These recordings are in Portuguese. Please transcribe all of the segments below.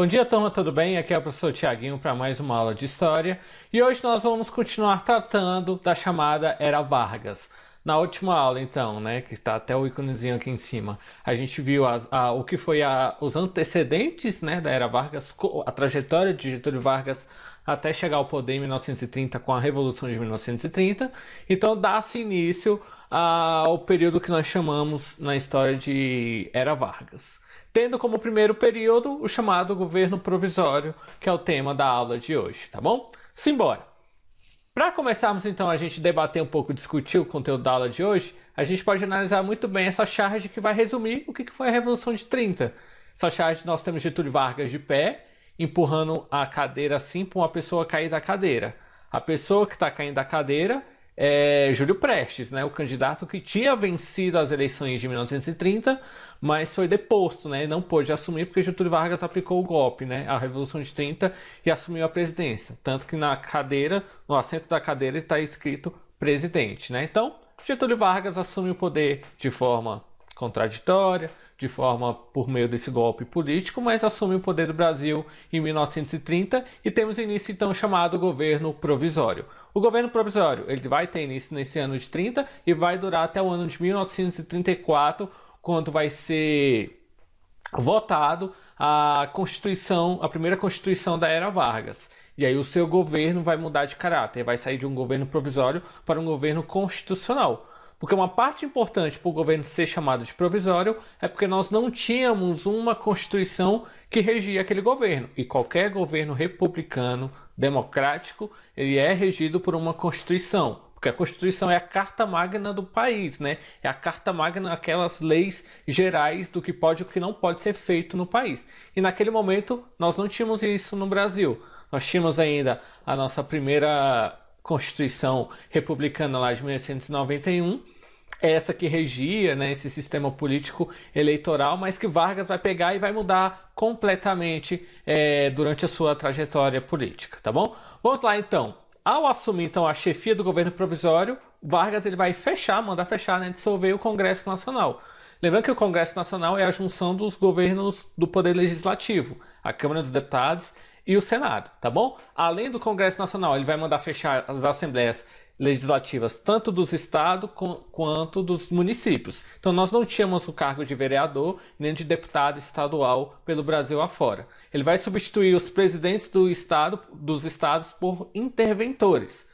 Bom dia, turma, tudo bem? Aqui é o professor Tiaguinho para mais uma aula de História e hoje nós vamos continuar tratando da chamada Era Vargas. Na última aula, então, né, que está até o íconezinho aqui em cima, a gente viu o que foi os antecedentes, né, da Era Vargas, a trajetória de Getúlio Vargas até chegar ao poder em 1930 com a Revolução de 1930. Então dá-se início ao período que nós chamamos na história de Era Vargas, tendo como primeiro período o chamado governo provisório, que é o tema da aula de hoje, tá bom? Simbora! Para começarmos então a gente debater um pouco, discutir o conteúdo da aula de hoje, a gente pode analisar muito bem essa charge que vai resumir o que foi a Revolução de 30. Essa charge nós temos Getúlio Vargas de pé, empurrando a cadeira assim para uma pessoa cair da cadeira. A pessoa que está caindo da cadeira é Júlio Prestes, né, o candidato que tinha vencido as eleições de 1930, mas foi deposto, né, não pôde assumir porque Getúlio Vargas aplicou o golpe, né, a Revolução de 30, e assumiu a presidência. Tanto que na cadeira, no assento da cadeira, está escrito presidente, né? Então, Getúlio Vargas assume o poder de forma contraditória, de forma por meio desse golpe político, mas assume o poder do Brasil em 1930 e temos início então chamado governo provisório. O governo provisório ele vai ter início nesse ano de 30 e vai durar até o ano de 1934, quando vai ser votado a Constituição, a primeira Constituição da Era Vargas. E aí o seu governo vai mudar de caráter, vai sair de um governo provisório para um governo constitucional. Porque uma parte importante para o governo ser chamado de provisório é porque nós não tínhamos uma Constituição que regia aquele governo. E qualquer governo republicano, democrático, ele é regido por uma Constituição. Porque a Constituição é a carta magna do país, né? É a carta magna, aquelas leis gerais do que pode e o que não pode ser feito no país. E naquele momento nós não tínhamos isso no Brasil. Nós tínhamos ainda a nossa primeira Constituição republicana lá de 1891, essa que regia, né, esse sistema político eleitoral, mas que Vargas vai pegar e vai mudar completamente durante a sua trajetória política, tá bom? Vamos lá então. Ao assumir então a chefia do governo provisório, Vargas ele vai mandar fechar, né, dissolver o Congresso Nacional. Lembrando que o Congresso Nacional é a junção dos governos do Poder Legislativo, a Câmara dos Deputados e o Senado, tá bom? Além do Congresso Nacional, ele vai mandar fechar as assembleias legislativas tanto dos estados quanto dos municípios. Então nós não tínhamos o cargo de vereador nem de deputado estadual pelo Brasil afora. Ele vai substituir os presidentes dos estados por interventores.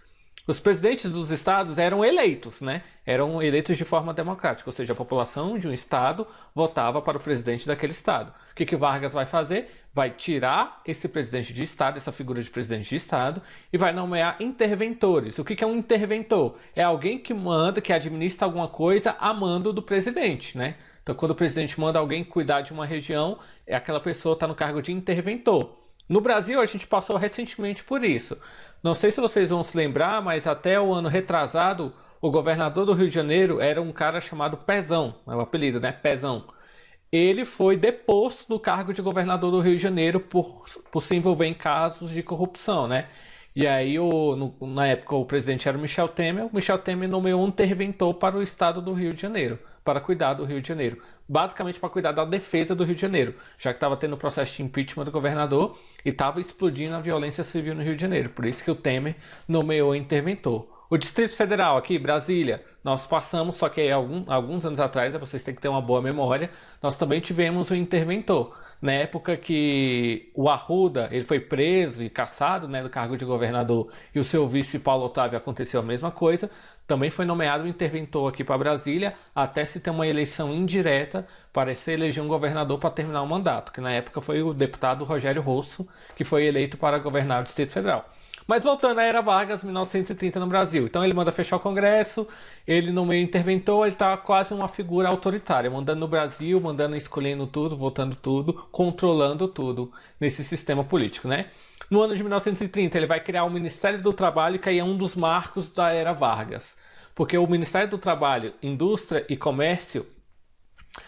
Os presidentes dos estados eram eleitos, né? Eram eleitos de forma democrática, ou seja, a população de um estado votava para o presidente daquele estado. O que Vargas vai fazer? Vai tirar esse presidente de estado, essa figura de presidente de estado, e vai nomear interventores. O que é um interventor? É alguém que manda, que administra alguma coisa a mando do presidente, né? Então, quando o presidente manda alguém cuidar de uma região, aquela pessoa está no cargo de interventor. No Brasil, a gente passou recentemente por isso. Não sei se vocês vão se lembrar, mas até o ano retrasado, o governador do Rio de Janeiro era um cara chamado Pezão, é o apelido, né? Pezão. Ele foi deposto do cargo de governador do Rio de Janeiro por se envolver em casos de corrupção, né? E aí, na época, o presidente era o Michel Temer. O Michel Temer nomeou um interventor para o estado do Rio de Janeiro, para cuidar do Rio de Janeiro. Basicamente para cuidar da defesa do Rio de Janeiro, já que estava tendo o processo de impeachment do governador e estava explodindo a violência civil no Rio de Janeiro. Por isso que o Temer nomeou interventor. O Distrito Federal aqui, Brasília, nós passamos, só que alguns anos atrás, vocês têm que ter uma boa memória, nós também tivemos um interventor. Na época que o Arruda ele foi preso e cassado, né, do cargo de governador, e o seu vice Paulo Otávio aconteceu a mesma coisa, também foi nomeado um interventor aqui para Brasília, até se ter uma eleição indireta para se eleger um governador para terminar o mandato, que na época foi o deputado Rogério Rosso, que foi eleito para governar o Distrito Federal. Mas voltando à Era Vargas, 1930 no Brasil. Então ele manda fechar o Congresso, ele nomeia interventor, ele está quase uma figura autoritária, mandando no Brasil, mandando, escolhendo tudo, votando tudo, controlando tudo nesse sistema político, né? No ano de 1930 ele vai criar o Ministério do Trabalho, que aí é um dos marcos da Era Vargas. Porque o Ministério do Trabalho, Indústria e Comércio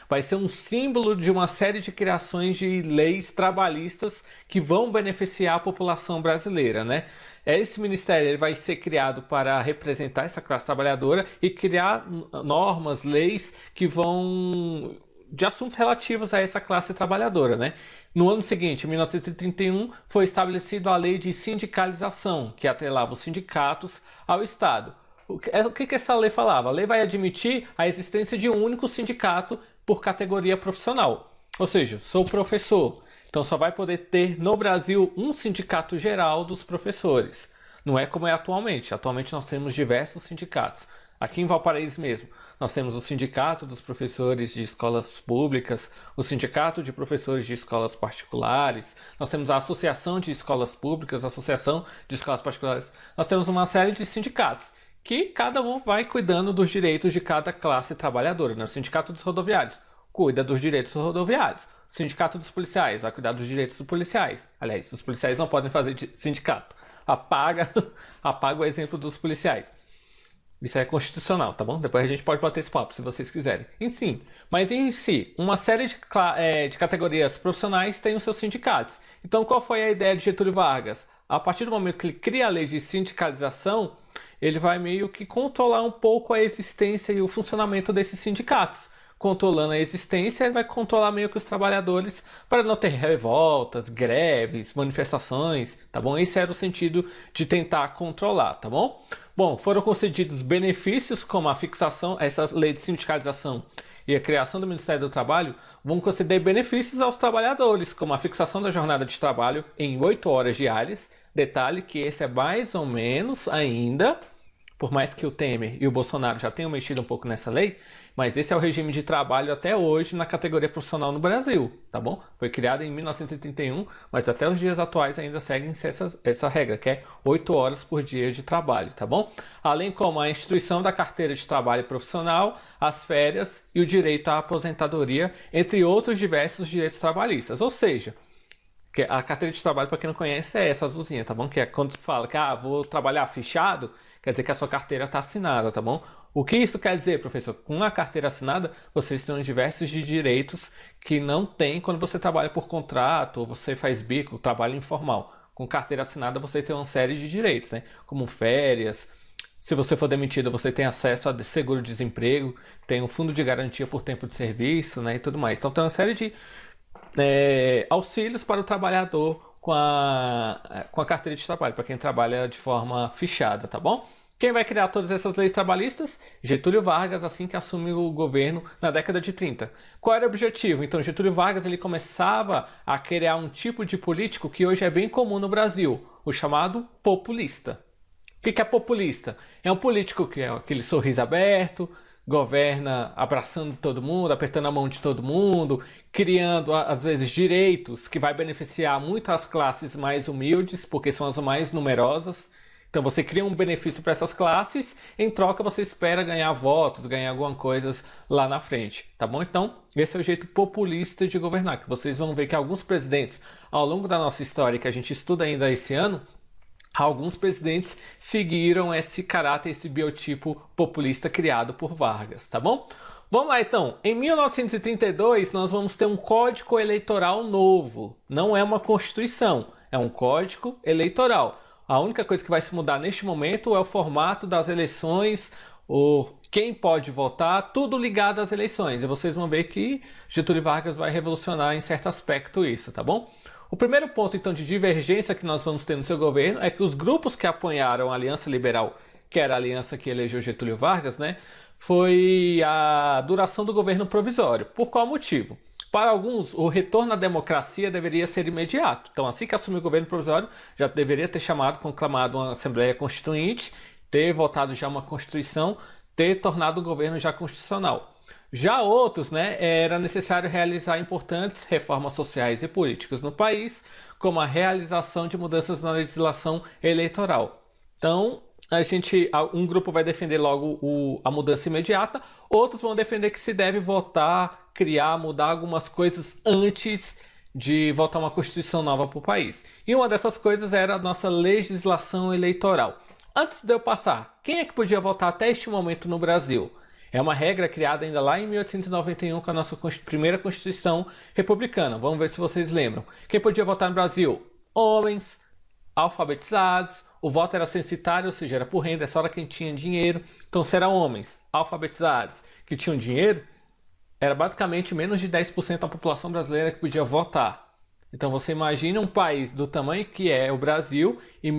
vai ser um símbolo de uma série de criações de leis trabalhistas que vão beneficiar a população brasileira, né? Esse ministério ele vai ser criado para representar essa classe trabalhadora e criar normas, leis que vão de assuntos relativos a essa classe trabalhadora, né? No ano seguinte, em 1931, foi estabelecida a lei de sindicalização, que atrelava os sindicatos ao Estado. O que essa lei falava? A lei vai admitir a existência de um único sindicato por categoria profissional. Ou seja, sou professor, então só vai poder ter no Brasil um sindicato geral dos professores. Não é como é atualmente. Atualmente nós temos diversos sindicatos. Aqui em Valparaíso mesmo, nós temos o Sindicato dos Professores de Escolas Públicas, o Sindicato de Professores de Escolas Particulares, nós temos a Associação de Escolas Públicas, a Associação de Escolas Particulares. Nós temos uma série de sindicatos que cada um vai cuidando dos direitos de cada classe trabalhadora, né? O Sindicato dos Rodoviários cuida dos direitos dos rodoviários. O Sindicato dos Policiais vai cuidar dos direitos dos policiais. Aliás, os policiais não podem fazer sindicato. Apaga o exemplo dos policiais. Isso é constitucional, tá bom? Depois a gente pode bater esse papo, se vocês quiserem. Mas em si, uma série de categorias profissionais tem os seus sindicatos. Então, qual foi a ideia de Getúlio Vargas? A partir do momento que ele cria a lei de sindicalização, ele vai meio que controlar um pouco a existência e o funcionamento desses sindicatos. Controlando a existência, ele vai controlar meio que os trabalhadores para não ter revoltas, greves, manifestações, tá bom? Esse era o sentido de tentar controlar, tá bom? Bom, foram concedidos benefícios como a fixação, essa lei de sindicalização e a criação do Ministério do Trabalho vão conceder benefícios aos trabalhadores, como a fixação da jornada de trabalho em 8 horas diárias. Detalhe que esse é mais ou menos ainda, por mais que o Temer e o Bolsonaro já tenham mexido um pouco nessa lei, mas esse é o regime de trabalho até hoje na categoria profissional no Brasil, tá bom? Foi criado em 1931, mas até os dias atuais ainda seguem essa regra, que é 8 horas por dia de trabalho, tá bom? Além como a instituição da carteira de trabalho profissional, as férias e o direito à aposentadoria, entre outros diversos direitos trabalhistas. Ou seja, que a carteira de trabalho, para quem não conhece, é essa azulzinha, tá bom? Que é quando tu fala que vou trabalhar fichado, quer dizer que a sua carteira está assinada, tá bom? O que isso quer dizer, professor? Com a carteira assinada, vocês têm diversos de direitos que não tem quando você trabalha por contrato ou você faz bico, trabalho informal. Com carteira assinada, você tem uma série de direitos, né? Como férias. Se você for demitido, você tem acesso a seguro-desemprego, tem um fundo de garantia por tempo de serviço, né? E tudo mais. Então, tem uma série de auxílios para o trabalhador com a carteira de trabalho, para quem trabalha de forma fichada, tá bom? Quem vai criar todas essas leis trabalhistas? Getúlio Vargas, assim que assume o governo na década de 30. Qual era o objetivo? Então, Getúlio Vargas ele começava a criar um tipo de político que hoje é bem comum no Brasil, o chamado populista. O que é populista? É um político que é aquele sorriso aberto, governa abraçando todo mundo, apertando a mão de todo mundo, criando, às vezes, direitos que vai beneficiar muito as classes mais humildes, porque são as mais numerosas. Então você cria um benefício para essas classes, em troca você espera ganhar votos, ganhar alguma coisa lá na frente, tá bom? Então, esse é o jeito populista de governar, que vocês vão ver que alguns presidentes, ao longo da nossa história, que a gente estuda ainda esse ano, alguns presidentes seguiram esse caráter, esse biotipo populista criado por Vargas, tá bom? Vamos lá então, em 1932 nós vamos ter um código eleitoral novo, não é uma constituição, é um código eleitoral. A única coisa que vai se mudar neste momento é o formato das eleições, quem pode votar, tudo ligado às eleições. E vocês vão ver que Getúlio Vargas vai revolucionar em certo aspecto isso, tá bom? O primeiro ponto, então, de divergência que nós vamos ter no seu governo é que os grupos que apoiaram a Aliança Liberal, que era a aliança que elegeu Getúlio Vargas, né, foi a duração do governo provisório. Por qual motivo? Para alguns, o retorno à democracia deveria ser imediato. Então, assim que assumiu o governo provisório, já deveria ter conclamado uma Assembleia Constituinte, ter votado já uma Constituição, ter tornado o governo já constitucional. Já outros, né, era necessário realizar importantes reformas sociais e políticas no país, como a realização de mudanças na legislação eleitoral. Então, um grupo vai defender logo a mudança imediata, outros vão defender que se deve votar, criar, mudar algumas coisas antes de votar uma Constituição nova para o país. E uma dessas coisas era a nossa legislação eleitoral. Antes de eu passar, quem é que podia votar até este momento no Brasil? É uma regra criada ainda lá em 1891 com a nossa primeira Constituição republicana. Vamos ver se vocês lembram. Quem podia votar no Brasil? Homens, alfabetizados. O voto era censitário, ou seja, era por renda, é só quem tinha dinheiro. Então, serão homens alfabetizados que tinham dinheiro, era basicamente menos de 10% da população brasileira que podia votar. Então você imagina um país do tamanho que é o Brasil e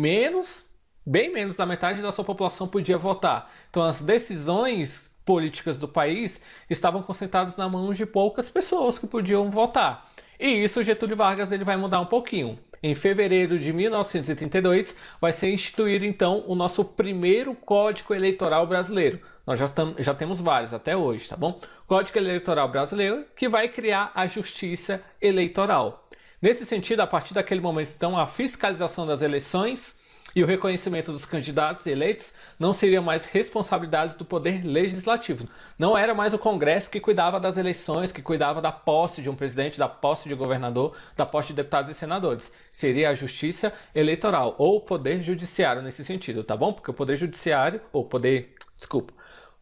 bem menos da metade da sua população podia votar. Então as decisões políticas do país estavam concentradas na mão de poucas pessoas que podiam votar. E isso Getúlio Vargas ele vai mudar um pouquinho. Em fevereiro de 1932 vai ser instituído então o nosso primeiro Código Eleitoral Brasileiro. Nós já temos vários até hoje, tá bom? Código Eleitoral Brasileiro que vai criar a Justiça Eleitoral. Nesse sentido, a partir daquele momento então a fiscalização das eleições e o reconhecimento dos candidatos eleitos não seriam mais responsabilidades do Poder Legislativo. Não era mais o Congresso que cuidava das eleições, que cuidava da posse de um presidente, da posse de governador, da posse de deputados e senadores. Seria a Justiça Eleitoral, ou o Poder Judiciário nesse sentido, tá bom? Porque o Poder Judiciário,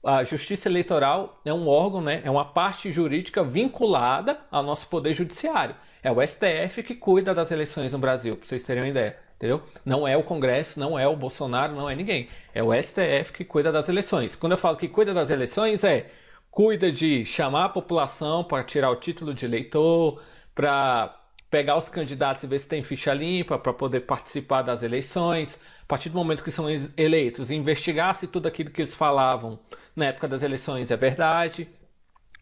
a Justiça Eleitoral é um órgão, né? É uma parte jurídica vinculada ao nosso Poder Judiciário. É o STF que cuida das eleições no Brasil, para vocês terem uma ideia. Entendeu? Não é o Congresso, não é o Bolsonaro, não é ninguém. É o STF que cuida das eleições. Quando eu falo que cuida das eleições, cuida de chamar a população para tirar o título de eleitor, para pegar os candidatos e ver se tem ficha limpa, para poder participar das eleições. A partir do momento que são eleitos, investigar se tudo aquilo que eles falavam na época das eleições é verdade,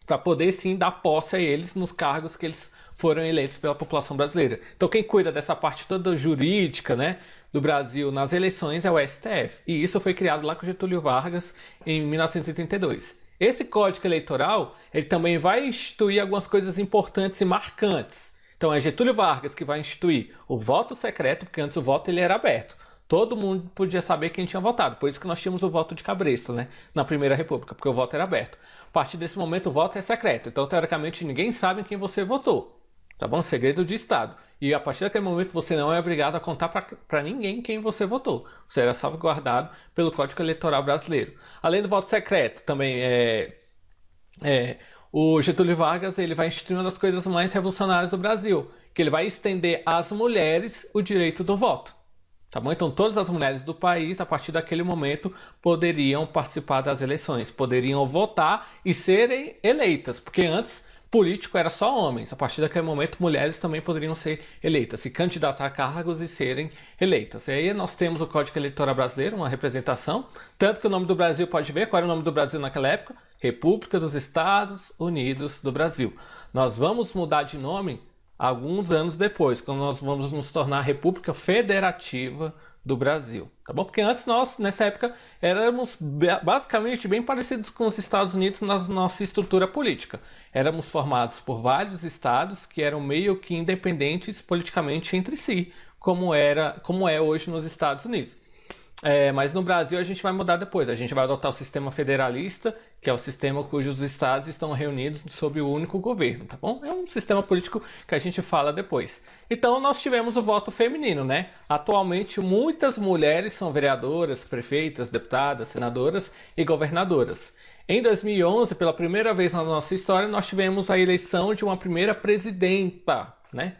para poder sim dar posse a eles nos cargos que eles foram eleitos pela população brasileira. Então quem cuida dessa parte toda jurídica, né, do Brasil nas eleições é o STF. E isso foi criado lá com Getúlio Vargas em 1982. Esse Código Eleitoral, ele também vai instituir algumas coisas importantes e marcantes. Então é Getúlio Vargas que vai instituir o voto secreto, porque antes o voto ele era aberto. Todo mundo podia saber quem tinha votado. Por isso que nós tínhamos o voto de cabresto, né, na Primeira República, porque o voto era aberto. A partir desse momento o voto é secreto. Então, teoricamente, ninguém sabe quem você votou. Tá bom? Segredo de Estado. E a partir daquele momento você não é obrigado a contar para ninguém quem você votou. Você era salvaguardado pelo Código Eleitoral Brasileiro. Além do voto secreto, também o Getúlio Vargas ele vai instituir uma das coisas mais revolucionárias do Brasil, que ele vai estender às mulheres o direito do voto. Tá bom? Então todas as mulheres do país, a partir daquele momento, poderiam participar das eleições, poderiam votar e serem eleitas, porque antes político era só homens. A partir daquele momento, mulheres também poderiam ser eleitas, se candidatar a cargos e serem eleitas. E aí nós temos o Código Eleitoral Brasileiro, uma representação, tanto que o nome do Brasil, pode ver qual era o nome do Brasil naquela época? República dos Estados Unidos do Brasil. Nós vamos mudar de nome alguns anos depois, quando nós vamos nos tornar República Federativa do Brasil, tá bom? Porque antes nós, nessa época, éramos basicamente bem parecidos com os Estados Unidos na nossa estrutura política. Éramos formados por vários estados que eram meio que independentes politicamente entre si, como é hoje nos Estados Unidos. Mas no Brasil a gente vai mudar depois. A gente vai adotar o sistema federalista, que é o sistema cujos estados estão reunidos sob o único governo, tá bom? É um sistema político que a gente fala depois. Então nós tivemos o voto feminino, né? Atualmente muitas mulheres são vereadoras, prefeitas, deputadas, senadoras e governadoras. Em 2011, pela primeira vez na nossa história, nós tivemos a eleição de uma primeira presidenta, né?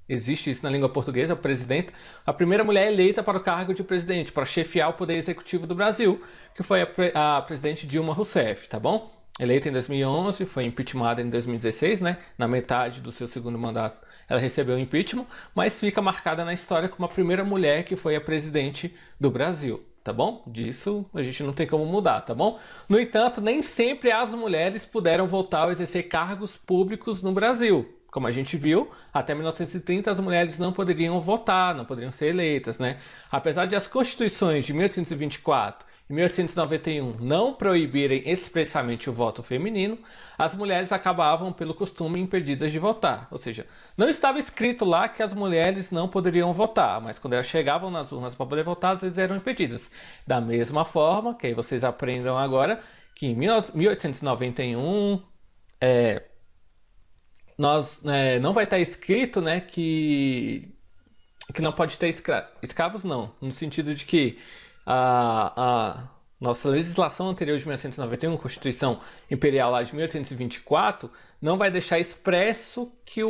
Existe isso na língua portuguesa, presidenta, a primeira mulher eleita para o cargo de presidente, para chefiar o poder executivo do Brasil, que foi a presidente Dilma Rousseff, tá bom? Eleita em 2011, foi impeachmentada em 2016, né? Na metade do seu segundo mandato ela recebeu impeachment, mas fica marcada na história como a primeira mulher que foi a presidente do Brasil, tá bom? Disso a gente não tem como mudar, tá bom? No entanto, nem sempre as mulheres puderam voltar a exercer cargos públicos no Brasil. Como a gente viu, até 1930 as mulheres não poderiam votar, não poderiam ser eleitas, né? Apesar de as constituições de 1824 e 1891 não proibirem expressamente o voto feminino, as mulheres acabavam, pelo costume, impedidas de votar. Ou seja, não estava escrito lá que as mulheres não poderiam votar, mas quando elas chegavam nas urnas para poder votar, elas eram impedidas. Da mesma forma, que aí vocês aprendam agora, que em 1891... não vai estar escrito, né, que não pode ter escravos, não. No sentido de que a nossa legislação anterior de 1991, Constituição Imperial lá de 1824, não vai deixar expresso que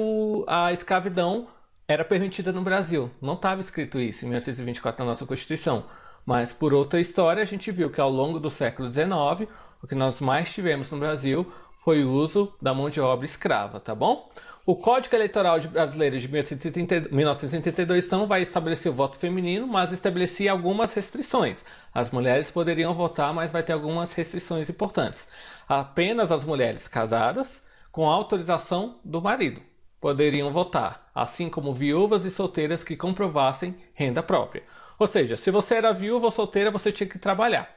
a escravidão era permitida no Brasil. Não estava escrito isso em 1824 na nossa Constituição. Mas por outra história, a gente viu que ao longo do século XIX, o que nós mais tivemos no Brasil foi o uso da mão de obra escrava, tá bom? O Código Eleitoral Brasileiro de 1982, então, vai estabelecer o voto feminino, mas estabelecia algumas restrições. As mulheres poderiam votar, mas vai ter algumas restrições importantes. Apenas as mulheres casadas, com autorização do marido, poderiam votar, assim como viúvas e solteiras que comprovassem renda própria. Ou seja, se você era viúva ou solteira, você tinha que trabalhar.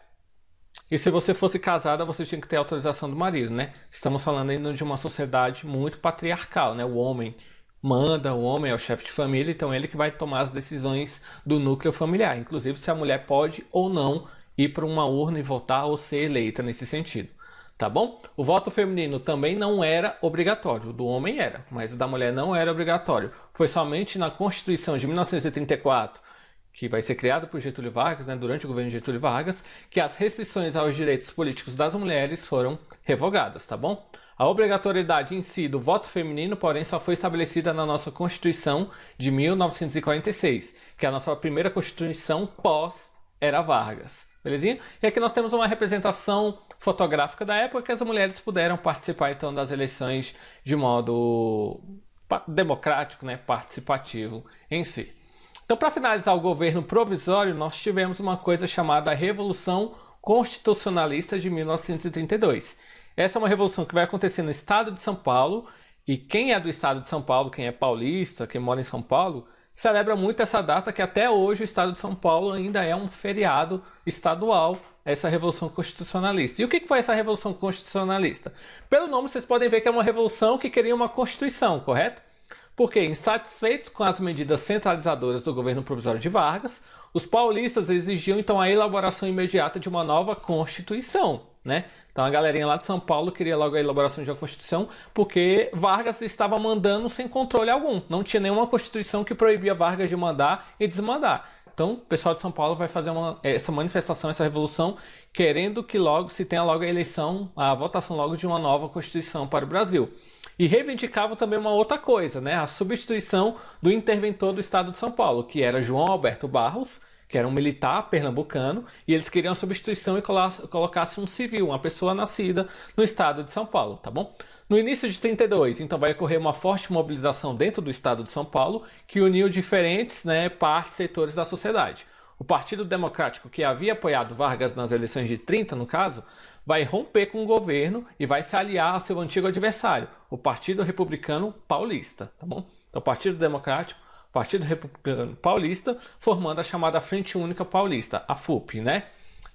E se você fosse casada, você tinha que ter autorização do marido, né? Estamos falando ainda de uma sociedade muito patriarcal, né? O homem manda, o homem é o chefe de família, então ele que vai tomar as decisões do núcleo familiar. Inclusive se a mulher pode ou não ir para uma urna e votar ou ser eleita nesse sentido. Tá bom? O voto feminino também não era obrigatório, o do homem era, mas o da mulher não era obrigatório. Foi somente na Constituição de 1934, que vai ser criado por Getúlio Vargas, né, durante o governo de Getúlio Vargas, que as restrições aos direitos políticos das mulheres foram revogadas, tá bom? A obrigatoriedade em si do voto feminino, porém, só foi estabelecida na nossa Constituição de 1946, que é a nossa primeira Constituição pós-Era Vargas, belezinha? E aqui nós temos uma representação fotográfica da época que as mulheres puderam participar, então, das eleições de modo democrático, né, participativo em si. Então, para finalizar o governo provisório, nós tivemos uma coisa chamada Revolução Constitucionalista de 1932. Essa é uma revolução que vai acontecer no estado de São Paulo, e quem é do estado de São Paulo, quem é paulista, quem mora em São Paulo, celebra muito essa data, que até hoje o estado de São Paulo ainda é um feriado estadual, essa Revolução Constitucionalista. E o que foi essa Revolução Constitucionalista? Pelo nome vocês podem ver que é uma revolução que queria uma Constituição, correto? Porque, insatisfeitos com as medidas centralizadoras do governo provisório de Vargas, os paulistas exigiam então a elaboração imediata de uma nova Constituição, né? Então a galerinha lá de São Paulo queria logo a elaboração de uma Constituição, porque Vargas estava mandando sem controle algum. Não tinha nenhuma Constituição que proibia Vargas de mandar e desmandar. Então o pessoal de São Paulo vai fazer essa manifestação, essa revolução, querendo que logo se tenha logo a eleição, a votação logo de uma nova Constituição para o Brasil. E reivindicavam também uma outra coisa, né? A substituição do interventor do estado de São Paulo, que era João Alberto Barros, que era um militar pernambucano, e eles queriam a substituição e colocasse um civil, uma pessoa nascida no estado de São Paulo, tá bom? No início de 32, então vai ocorrer uma forte mobilização dentro do estado de São Paulo, que uniu diferentes, né, partes, setores da sociedade. O Partido Democrático, que havia apoiado Vargas nas eleições de 30, no caso, vai romper com o governo e vai se aliar ao seu antigo adversário, o Partido Republicano Paulista, tá bom? Então, o Partido Democrático, Partido Republicano Paulista, formando a chamada Frente Única Paulista, a FUP, né?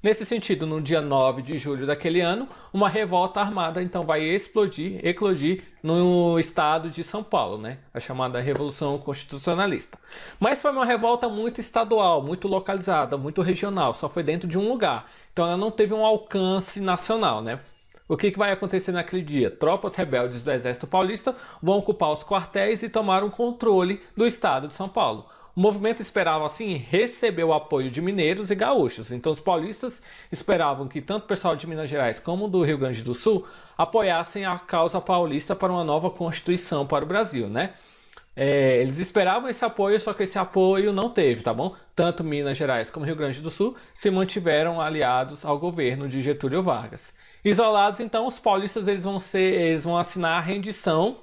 Nesse sentido, no dia 9 de julho daquele ano, uma revolta armada então vai eclodir no estado de São Paulo, né? A chamada Revolução Constitucionalista. Mas foi uma revolta muito estadual, muito localizada, muito regional, só foi dentro de um lugar. Então ela não teve um alcance nacional, né? O que vai acontecer naquele dia? Tropas rebeldes do Exército Paulista vão ocupar os quartéis e tomar o controle do estado de São Paulo. O movimento esperava, assim, receber o apoio de mineiros e gaúchos. Então os paulistas esperavam que tanto o pessoal de Minas Gerais como do Rio Grande do Sul apoiassem a causa paulista para uma nova Constituição para o Brasil, né? Eles esperavam esse apoio, só que esse apoio não teve, tá bom? Tanto Minas Gerais como Rio Grande do Sul se mantiveram aliados ao governo de Getúlio Vargas. Isolados, então, os paulistas eles vão assinar a rendição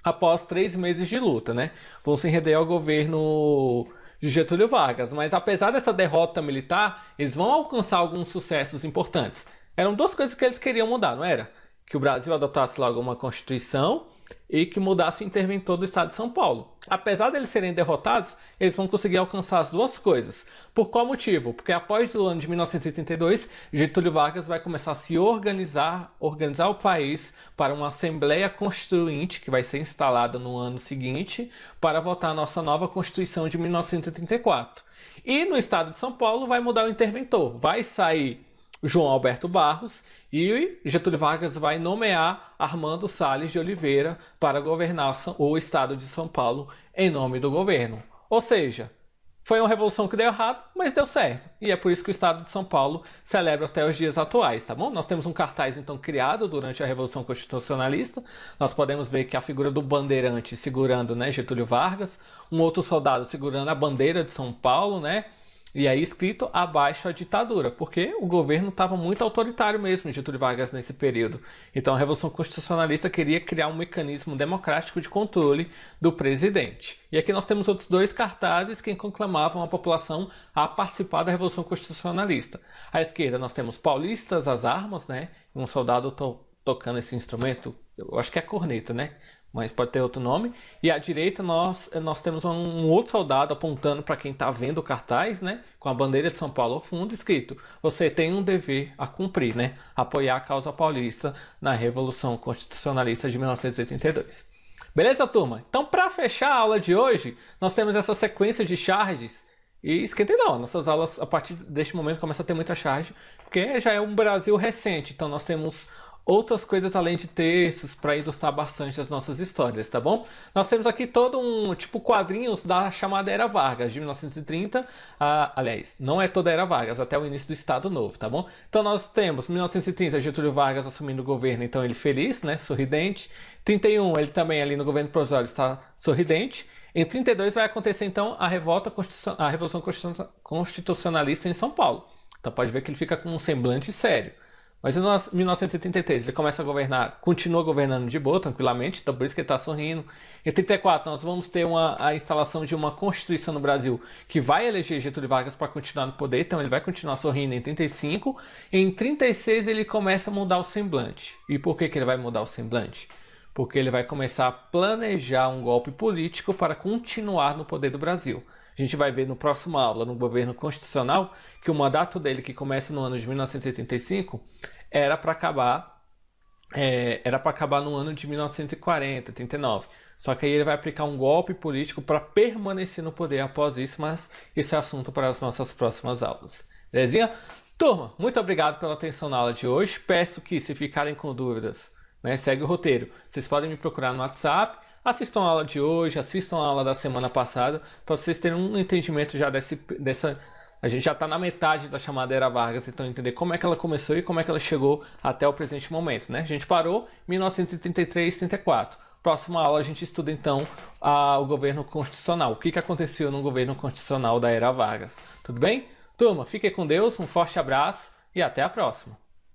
após 3 meses de luta, né? Vão se render ao governo de Getúlio Vargas. Mas apesar dessa derrota militar, eles vão alcançar alguns sucessos importantes. Eram 2 coisas que eles queriam mudar, não era? Que o Brasil adotasse logo uma Constituição e que mudasse o interventor do estado de São Paulo. Apesar deles serem derrotados, eles vão conseguir alcançar as 2 coisas. Por qual motivo? Porque após o ano de 1932, Getúlio Vargas vai começar a se organizar o país para uma Assembleia Constituinte, que vai ser instalada no ano seguinte, para votar a nossa nova Constituição de 1934. E no estado de São Paulo vai mudar o interventor. Vai sair João Alberto Barros e Getúlio Vargas vai nomear Armando Salles de Oliveira para governar o estado de São Paulo em nome do governo. Ou seja, foi uma revolução que deu errado, mas deu certo. E é por isso que o estado de São Paulo celebra até os dias atuais, tá bom? Nós temos um cartaz então criado durante a Revolução Constitucionalista. Nós podemos ver que a figura do bandeirante segurando, né, Getúlio Vargas, um outro soldado segurando a bandeira de São Paulo, né? E aí escrito abaixo a ditadura, porque o governo estava muito autoritário mesmo, Getúlio Vargas, nesse período. Então a Revolução Constitucionalista queria criar um mecanismo democrático de controle do presidente. E aqui nós temos outros dois cartazes que conclamavam a população a participar da Revolução Constitucionalista. À esquerda nós temos paulistas às armas, né? Um soldado tocando esse instrumento, eu acho que é corneta, né? Mas pode ter outro nome. E à direita nós temos um outro soldado apontando para quem está vendo o cartaz, né? Com a bandeira de São Paulo ao fundo, escrito: você tem um dever a cumprir, né? Apoiar a causa paulista na Revolução Constitucionalista de 1982. Beleza, turma? Então, para fechar a aula de hoje, nós temos essa sequência de charges. E esquentem não, nossas aulas a partir deste momento começam a ter muita charge, porque já é um Brasil recente, então nós temos outras coisas além de textos para ilustrar bastante as nossas histórias, tá bom? Nós temos aqui todo um tipo quadrinhos da chamada Era Vargas, de 1930 aliás, não é toda a Era Vargas, até o início do Estado Novo, tá bom? Então nós temos 1930 Getúlio Vargas assumindo o governo, então ele feliz, né, sorridente. 31 ele também ali no governo provisório está sorridente. Em 32 vai acontecer então a Revolução Constitucionalista em São Paulo. Então pode ver que ele fica com um semblante sério. Mas em 1933 ele começa a governar, continua governando de boa, tranquilamente, então por isso que ele está sorrindo. Em 34 nós vamos ter a instalação de uma Constituição no Brasil que vai eleger Getúlio Vargas para continuar no poder, então ele vai continuar sorrindo em 35. Em 36 ele começa a mudar o semblante. E por que ele vai mudar o semblante? Porque ele vai começar a planejar um golpe político para continuar no poder do Brasil. A gente vai ver no próximo aula, no governo constitucional, que o mandato dele, que começa no ano de 1985, era para acabar no ano de 1940, 39. Só que aí ele vai aplicar um golpe político para permanecer no poder após isso, mas isso é assunto para as nossas próximas aulas. Belezinha? Turma, muito obrigado pela atenção na aula de hoje. Peço que, se ficarem com dúvidas, né, segue o roteiro. Vocês podem me procurar no WhatsApp. Assistam a aula de hoje, assistam a aula da semana passada, para vocês terem um entendimento já dessa... A gente já está na metade da chamada Era Vargas, então entender como é que ela começou e como é que ela chegou até o presente momento, né? A gente parou em 1933, 34. Próxima aula a gente estuda então o governo constitucional. O que aconteceu no governo constitucional da Era Vargas. Tudo bem? Turma, fiquem com Deus, um forte abraço e até a próxima.